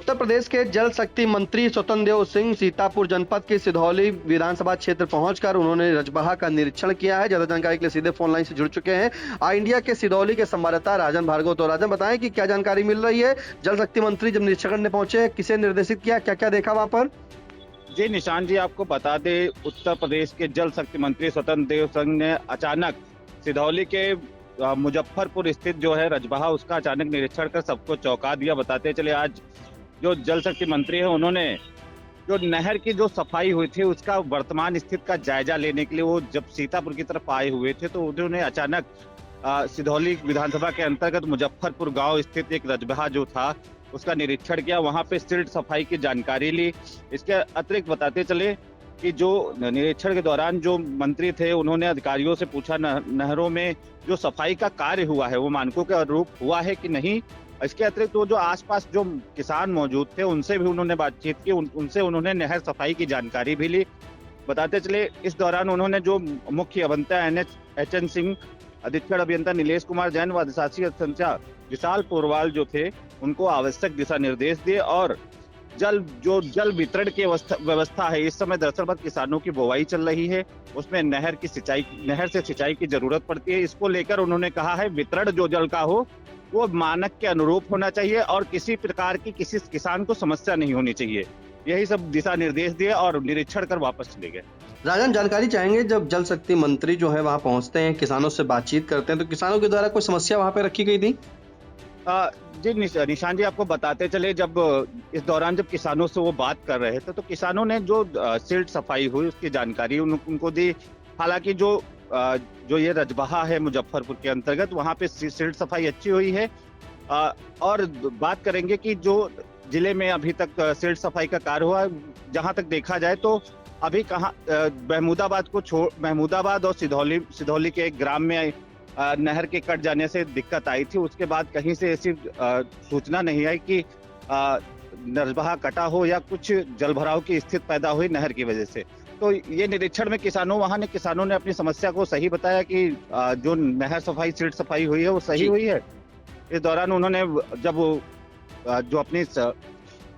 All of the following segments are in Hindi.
उत्तर प्रदेश के जल शक्ति मंत्री स्वतंत्र देव सिंह सीतापुर जनपद के सिधौली विधानसभा क्षेत्र पहुंचकर उन्होंने रजबहा का निरीक्षण किया है। ज्यादा जानकारी के लिए सीधे फोन लाइन से जुड़ चुके हैं आई इंडिया के सिधौली के संवाददाता राजन भार्गव। तो राजन, बताएं कि क्या जानकारी मिल रही है। जल शक्ति मंत्री जब निरीक्षण करने पहुंचे, किसे निर्देशित किया, क्या क्या देखा वहां पर? जी निशान जी, आपको बता दें, उत्तर प्रदेश के जल शक्ति मंत्री स्वतंत्र देव सिंह ने अचानक सिधौली के मुजफ्फरपुर स्थित जो है रजबहा, उसका अचानक निरीक्षण कर सबको चौंका दिया। बताते चले, आज जो जल शक्ति मंत्री है, उन्होंने जो नहर की जो सफाई हुई थी उसका वर्तमान स्थिति का जायजा लेने के लिए वो जब सीतापुर की तरफ आए हुए थे तो उन्होंने अचानक सिधौली विधानसभा के अंतर्गत मुजफ्फरपुर गांव स्थित एक रजबहा जो था उसका निरीक्षण किया। वहां पे सिल्ट सफाई की जानकारी ली। इसके अतिरिक्त बताते चले कि जो निरीक्षण के दौरान जो मंत्री थे उन्होंने अधिकारियों से पूछा नहरों में जो सफाई का कार्य हुआ है वो मानकों के अनुरूप हुआ है कि नहीं। इसके अतिरिक्त वो जो आसपास जो किसान मौजूद थे उनसे भी उन्होंने बातचीत की, उनसे उन्होंने नहर सफाई की जानकारी भी ली। बताते चले, इस दौरान उन्होंने जो मुख्य अभियंता एचएन सिंह, अधीक्षण अभियंता नीलेश कुमार जैन व अधिशासी अभियंता विशाल पोरवाल जो थे उनको आवश्यक दिशा निर्देश दिए। और जल वितरण की व्यवस्था है, इस समय दरअसल किसानों की बुवाई चल रही है, उसमें नहर से सिंचाई की जरूरत पड़ती है। इसको लेकर उन्होंने कहा है वितरण जो जल का हो वो मानक के अनुरूप होना चाहिए और किसी प्रकार की किसी किसान को समस्या नहीं होनी चाहिए। यही सब दिशा निर्देश दिए और निरीक्षण कर वापस चले गए। राजन, जानकारी चाहेंगे, जब जल शक्ति मंत्री जो है वहां पहुंचते हैं, किसानों से बातचीत करते हैं, तो किसानों के द्वारा कोई समस्या वहां पे रखी गई थी? जी निशान जी, आपको बताते चले, जब इस दौरान जब किसानों से वो बात कर रहे थे तो किसानों ने जो सिल्ट सफाई हुई उसकी जानकारी उनको दी। हालांकि जो ये रजबहा है मुजफ्फरपुर के अंतर्गत, वहां पे सिल्ट सफाई अच्छी हुई है। और बात करेंगे कि जो जिले में अभी तक सिल्ट सफाई का कार्य हुआ, जहां तक देखा जाए तो अभी कहाँ महमूदाबाद और सिधौली के एक ग्राम में नहर के कट जाने से दिक्कत आई थी। उसके बाद कहीं से ऐसी सूचना नहीं आई कि रजबहा कटा हो या कुछ जलभराव की स्थिति पैदा हुई नहर की वजह से। तो ये निरीक्षण में किसानों ने अपनी समस्या को सही बताया कि जो नहर सफाई सिल्ट सफाई हुई है वो सही हुई है। इस दौरान उन्होंने जब जो अपनी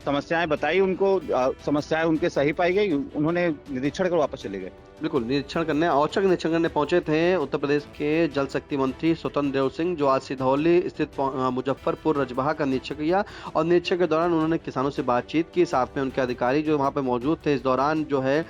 समस्याएं बताई, उनको समस्याएं उनके सही पाई गई, उन्होंने निरीक्षण कर वापस चले गए। बिल्कुल, औचक निरीक्षण करने पहुंचे थे उत्तर प्रदेश के जल शक्ति मंत्री स्वतंत्र देव सिंह, जो आज सिधौली स्थित मुजफ्फरपुर रजबहा का निरीक्षण किया। और निरीक्षण के दौरान उन्होंने किसानों से बातचीत की, साथ में उनके अधिकारी जो वहां पे मौजूद थे। इस दौरान जो है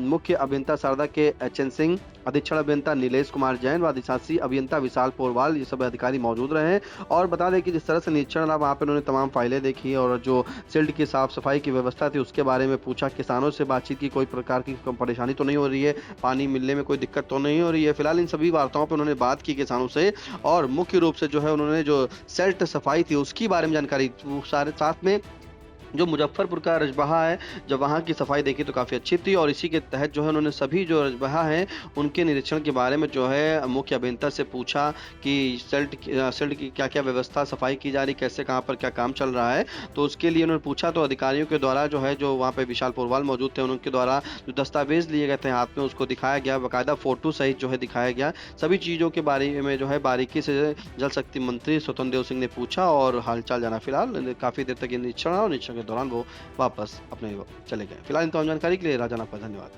मुख्य अभियंता शारदा के एचएन सिंह, अधीक्षण अभियंता नीलेश कुमार जैन व अधिशासी अभियंता विशाल पोरवाल, ये सब अधिकारी मौजूद रहे। और बता दें कि जिस तरह से निरीक्षण रहा, वहाँ पे उन्होंने तमाम फाइलें देखी और जो सिल्ट की साफ सफाई की व्यवस्था थी उसके बारे में पूछा। किसानों से बातचीत की, कोई प्रकार की परेशानी तो नहीं हो रही है, पानी मिलने में कोई दिक्कत तो नहीं हो रही है। फिलहाल इन सभी वार्ताओं पर उन्होंने बात की किसानों से, और मुख्य रूप से जो है उन्होंने जो सिल्ट सफाई थी उसकी बारे में जानकारी, साथ में जो मुजफ्फरपुर का रजबहा है, जब वहाँ की सफाई देखी तो काफ़ी अच्छी थी। और इसी के तहत जो है उन्होंने सभी जो रजबहा हैं उनके निरीक्षण के बारे में जो है मुख्य अभियंता से पूछा कि सिल्ट की क्या क्या व्यवस्था, सफाई की जा रही, कैसे कहाँ पर क्या काम चल रहा है। तो उसके लिए उन्होंने पूछा, तो अधिकारियों के द्वारा जो है, जो वहाँ पे विशाल पोरवाल मौजूद थे, उनके द्वारा जो दस्तावेज लिए गए थे हाथ में, उसको दिखाया गया, बाकायदा फोटो सहित जो है दिखाया गया। सभी चीज़ों के बारे में जो है बारीकी से जल शक्ति मंत्री स्वतंत्र देव सिंह ने पूछा और हालचाल जाना। फिलहाल काफ़ी देर तक ये निरीक्षण रहा और निरीक्षण के दौरान वो वापस अपने चले गए। फिलहाल इन तमाम जानकारी के लिए राजन आपका धन्यवाद।